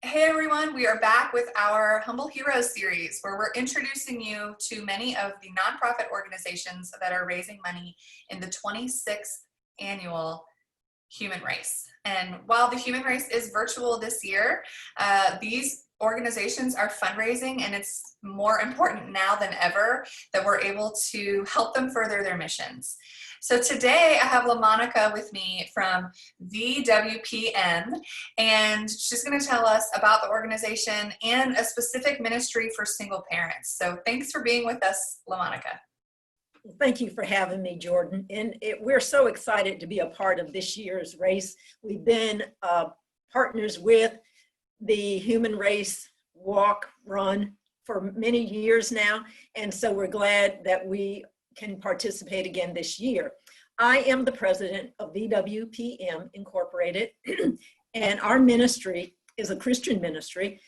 Hey everyone, we are back with our Humble Heroes series where we're introducing you to many of the nonprofit organizations that are raising money in the 26th annual Human Race. And while the Human Race is virtual this year, these organizations are fundraising, and it's more important now than ever that we're able to help them further their missions. So today I have LaMonica with me from VWPM, and she's going to tell us about the organization and a specific ministry for single parents. So thanks for being with us, LaMonica. Thank you for having me, Jordan. And we're so excited to be a part of this year's race. We've been partners with the Human Race Walk Run for many years now. And so we're glad that we can participate again this year. I am the president of VWPM Incorporated, and our ministry is a Christian ministry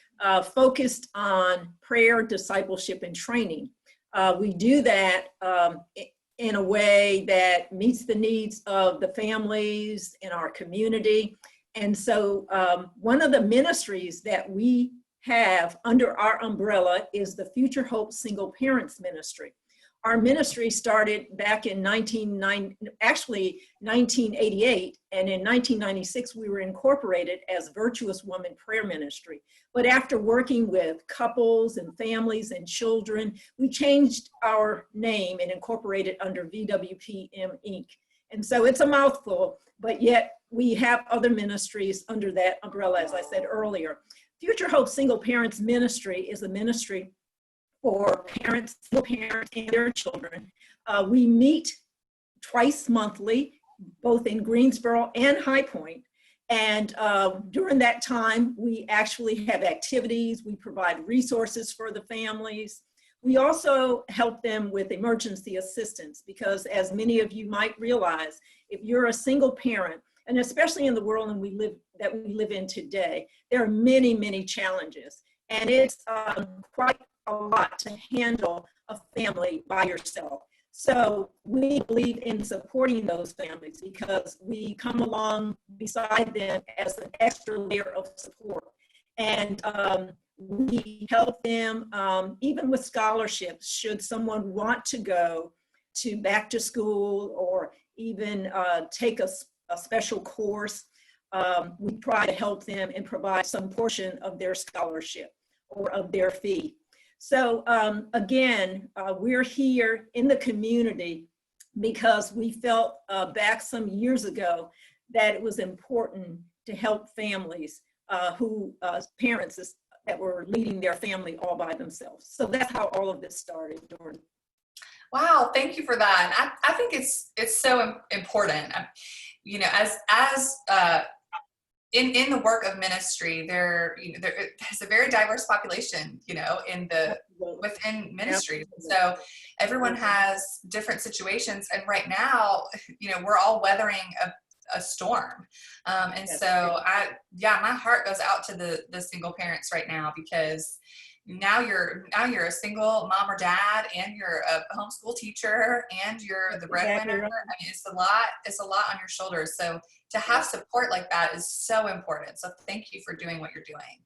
focused on prayer, discipleship, and training. We do that in a way that meets the needs of the families in our community. And so one of the ministries that we have under our umbrella is the Future Hope Single Parents Ministry. Our ministry started back in 1988, and in 1996 we were incorporated as Virtuous Woman Prayer Ministry. But after working with couples and families and children, we changed our name and incorporated under VWPM INC. And so it's a mouthful, but yet we have other ministries under that umbrella, as I said earlier. Future Hope Single Parents Ministry is a ministry for parents, single parents, and their children. We meet twice monthly, both in Greensboro and High Point. And during that time, we actually have activities. We provide resources for the families. We also help them with emergency assistance, because as many of you might realize, if you're a single parent, and especially in the world that we live in today, there are many, many challenges. And it's quite a lot to handle a family by yourself. So we believe in supporting those families because we come along beside them as an extra layer of support. And we help them even with scholarships, should someone want to go to back to school or even take a special course. We try to help them and provide some portion of their scholarship or of their fee. So again, we're here in the community because we felt back some years ago that it was important to help families parents that were leading their family all by themselves. So that's how all of this started, Jordan. Wow, thank you for that. I think it's so important. You know, in the work of ministry, there has a very diverse population, within ministries. So everyone has different situations, and right now, we're all weathering a storm. And so my heart goes out to the single parents right now, because now you're a single mom or dad, and you're a homeschool teacher, and you're the breadwinner. Right. I mean, it's a lot on your shoulders. So to have support like that is so important. So thank you for doing what you're doing.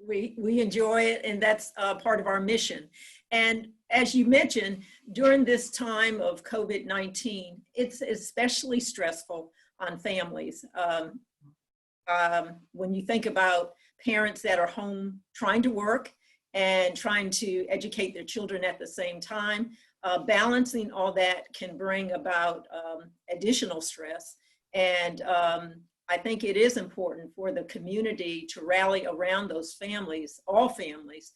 We enjoy it, and that's part of our mission. And as you mentioned, during this time of COVID-19, it's especially stressful on families. When you think about parents that are home trying to work and trying to educate their children at the same time, balancing all that can bring about additional stress. And I think it is important for the community to rally around those families, all families,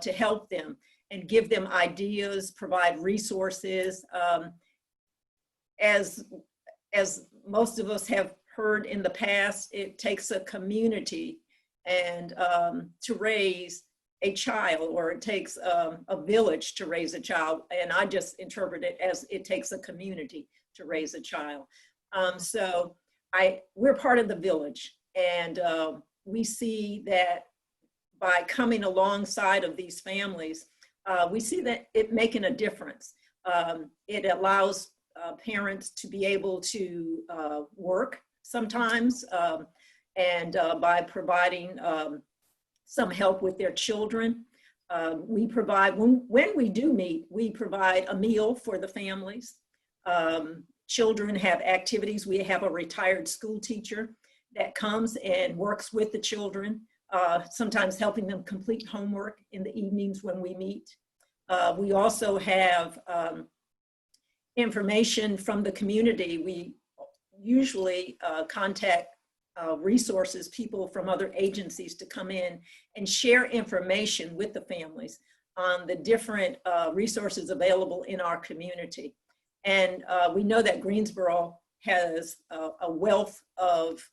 to help them and give them ideas, provide resources. As most of us have heard in the past, it takes a community and to raise a child, or it takes a village to raise a child. And I just interpret it as it takes a community to raise a child. So we're part of the village, and we see that by coming alongside of these families, we see that it making a difference. It allows parents to be able to work sometimes, and by providing some help with their children. We provide, when we do meet, we provide a meal for the families. Children have activities. We have a retired school teacher that comes and works with the children, sometimes helping them complete homework in the evenings when we meet. We also have information from the community. We usually contact resources, people from other agencies to come in and share information with the families on the different resources available in our community. And we know that Greensboro has a wealth of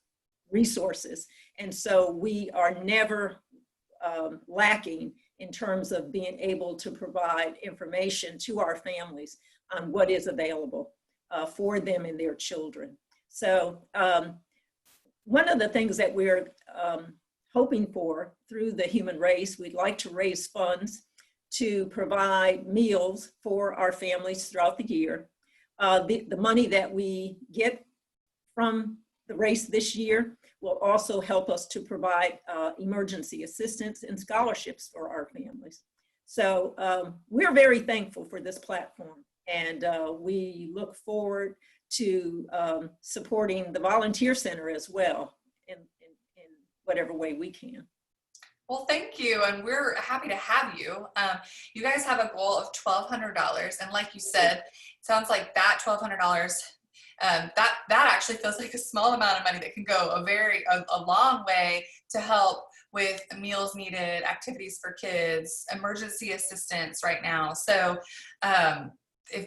resources. And so we are never lacking in terms of being able to provide information to our families on what is available for them and their children. So one of the things that we're hoping for through the human race, we'd like to raise funds to provide meals for our families throughout the year. The money that we get from the race this year will also help us to provide emergency assistance and scholarships for our families. So we're very thankful for this platform, and we look forward to supporting the Volunteer Center as well in whatever way we can. Well, thank you, and we're happy to have you. You guys have a goal of $1,200, and like you said, it sounds like that $1,200, that actually feels like a small amount of money that can go a long way to help with meals needed, activities for kids, emergency assistance right now. So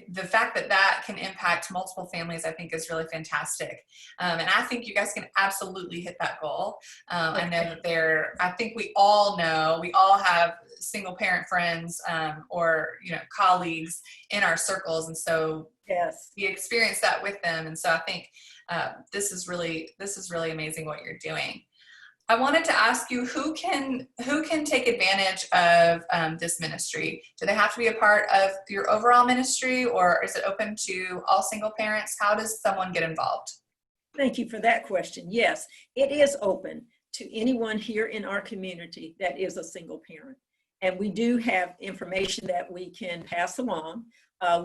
the fact that that can impact multiple families, I think, is really fantastic. And I think you guys can absolutely hit that goal. I know that I think we all have single parent friends or, colleagues in our circles. And so yes, we experience that with them. And so I think this is really amazing what you're doing. I wanted to ask you, who can take advantage of this ministry? Do they have to be a part of your overall ministry, or is it open to all single parents? How does someone get involved? Thank you for that question. Yes, it is open to anyone here in our community that is a single parent. And we do have information that we can pass along.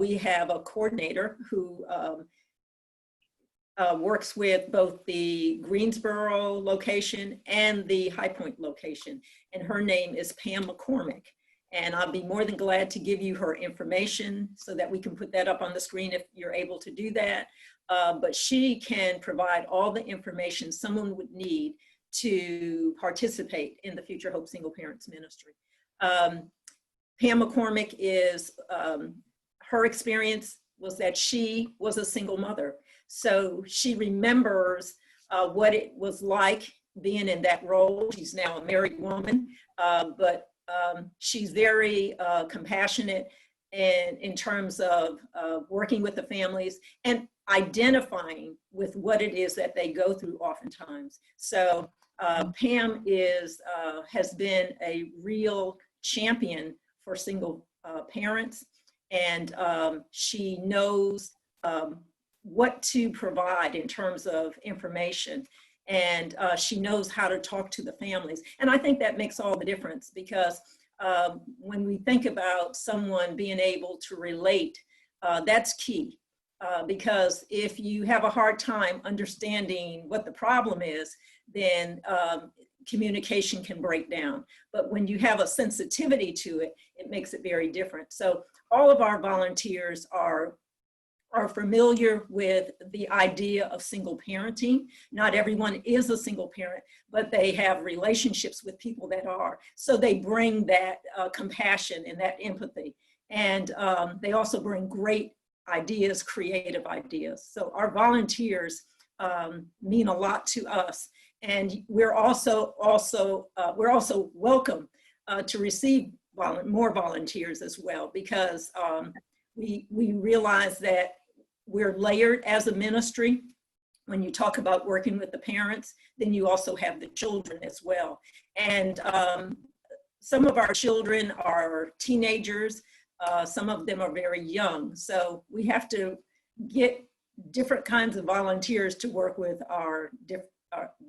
We have a coordinator who works with both the Greensboro location and the High Point location, and her name is Pam McCormick. And I'll be more than glad to give you her information so that we can put that up on the screen if you're able to do that. But she can provide all the information someone would need to participate in the Future Hope Single Parents Ministry. Pam McCormick is, her experience was that she was a single mother. So she remembers what it was like being in that role. She's now a married woman, but she's very compassionate in terms of working with the families and identifying with what it is that they go through oftentimes. So Pam has been a real champion for single parents, and she knows what to provide in terms of information, and she knows how to talk to the families. And I think that makes all the difference, because when we think about someone being able to relate, that's key. Because if you have a hard time understanding what the problem is, then communication can break down. But when you have a sensitivity to it, it makes it very different. So all of our volunteers are familiar with the idea of single parenting. Not everyone is a single parent, but they have relationships with people that are. So they bring that compassion and that empathy. And they also bring great ideas, creative ideas. So our volunteers mean a lot to us. And we're also welcome to receive more volunteers as well, because we realize that we're layered as a ministry. When you talk about working with the parents, then you also have the children as well. And some of our children are teenagers, some of them are very young. So we have to get different kinds of volunteers to work with the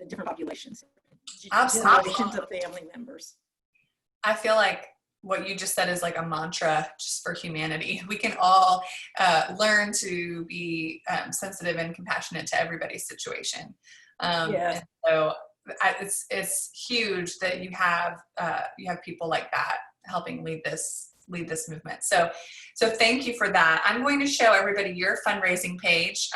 different populations. Absolutely. Generations of family members. I feel like what you just said is like a mantra just for humanity. We can all learn to be sensitive and compassionate to everybody's situation. Yes. And so it's huge that you have people like that helping lead this movement. So thank you for that. I'm going to show everybody your fundraising page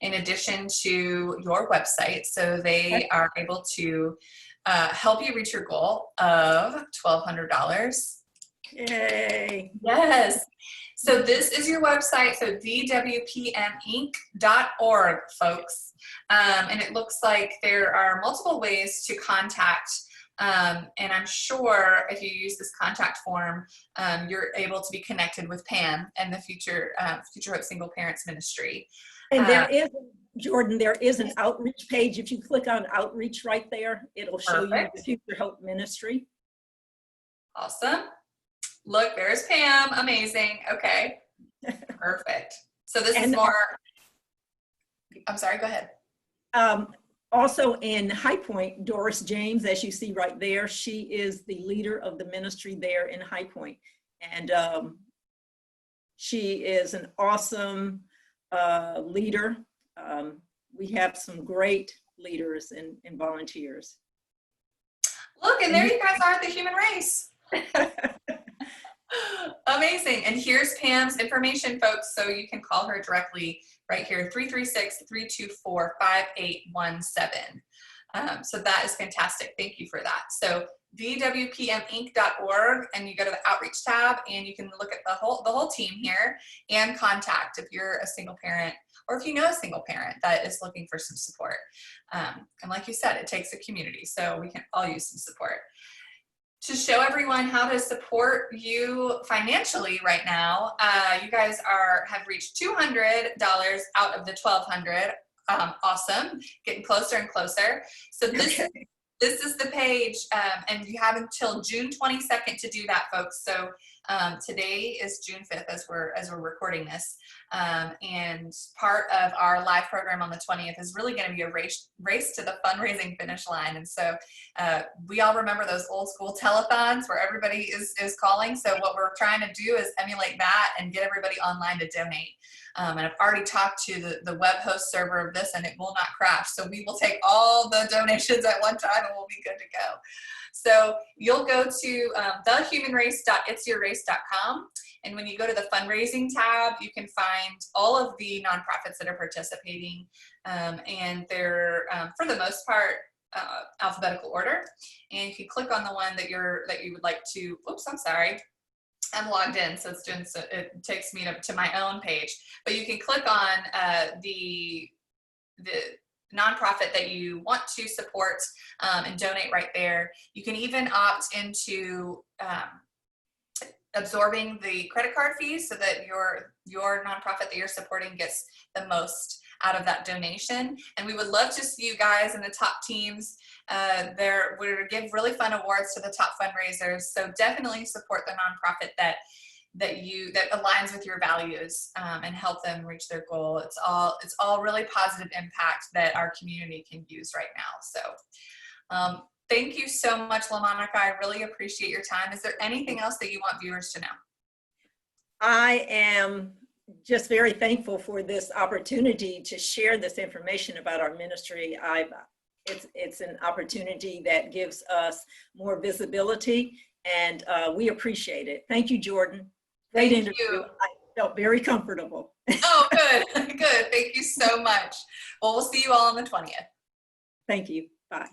in addition to your website, so they are able to help you reach your goal of $1,200. Yay. Yes. So this is your website, so VWPMINC.org, folks. And it looks like there are multiple ways to contact, and I'm sure if you use this contact form, you're able to be connected with Pam and the Future Hope Single Parents Ministry. And there is, Jordan, there is an outreach page. If you click on outreach right there, it'll show you the Future Hope Ministry. Awesome. Look, there's Pam. Amazing. Okay. Perfect. So this is more, I'm sorry, go ahead. Also in High Point, Doris James, as you see right there, she is the leader of the ministry there in High Point. And she is an awesome leader. We have some great leaders and volunteers. Look, and there you guys are, the human race. Amazing. And here's Pam's information, folks, so you can call her directly right here, 336-324-5817. So that is fantastic. Thank you for that. So VWPMINC.org, and you go to the outreach tab and you can look at the whole team here and contact if you're a single parent or if you know a single parent that is looking for some support. And like you said, it takes a community, so we can all use some support. To show everyone how to support you financially right now, you guys have reached $200 out of the $1,200. Awesome, getting closer and closer. So this is the page, and you have until June 22nd to do that, folks. So today is June 5th as we're recording this, and part of our live program on the 20th is really going to be a race to the fundraising finish line. And so we all remember those old school telethons where everybody is calling. So what we're trying to do is emulate that and get everybody online to donate. And I've already talked to the web host server of this, and it will not crash. So we will take all the donations at one time and we'll be good to go. So you'll go to thehumanrace.itsyourrace.com. And when you go to the fundraising tab, you can find all of the nonprofits that are participating. And they're, for the most part, alphabetical order. And if you click on the one that you would like to, oops, I'm sorry. I'm logged in, so it takes me to my own page. But you can click on the nonprofit that you want to support and donate right there. You can even opt into absorbing the credit card fees so that your nonprofit that you're supporting gets the most out of that donation. And we would love to see you guys in the top teams. We're going to give really fun awards to the top fundraisers. So definitely support the nonprofit that aligns with your values and help them reach their goal. It's all really positive impact that our community can use right now. So thank you so much, LaMonica. I really appreciate your time. Is there anything else that you want viewers to know? I am just very thankful for this opportunity to share this information about our ministry. It's an opportunity that gives us more visibility, and we appreciate it. Thank you, Jordan. Great interview. I felt very comfortable. Oh, good, good. Thank you so much. Well, we'll see you all on the 20th. Thank you. Bye.